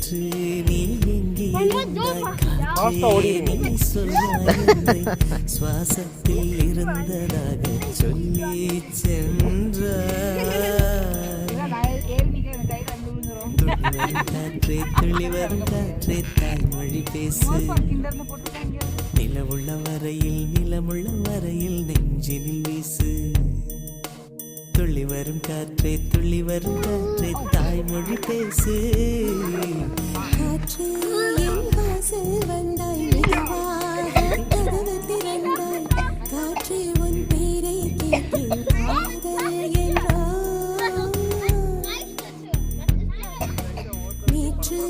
நேற்று நீ எங்கே இருந்தாய் காற்றே நீ சொன்னாய் சுவாசத்தில் இருந்ததாக சொல்லி சென்றாய் காற்றே துளிவரும் காற்றே தாய்மொழி பேசு நிலமுள்ள வரையில் நெஞ்சினில் வீசு துள்ளி வரும் காற்றே தாய்மொழி பேசு காற்று என் வாசல் வந்தாய் மெதுவாக கதவு திறந்தாய் காற்று உன் பேரை கேட்டேன் காதல் என்றாய் நேற்று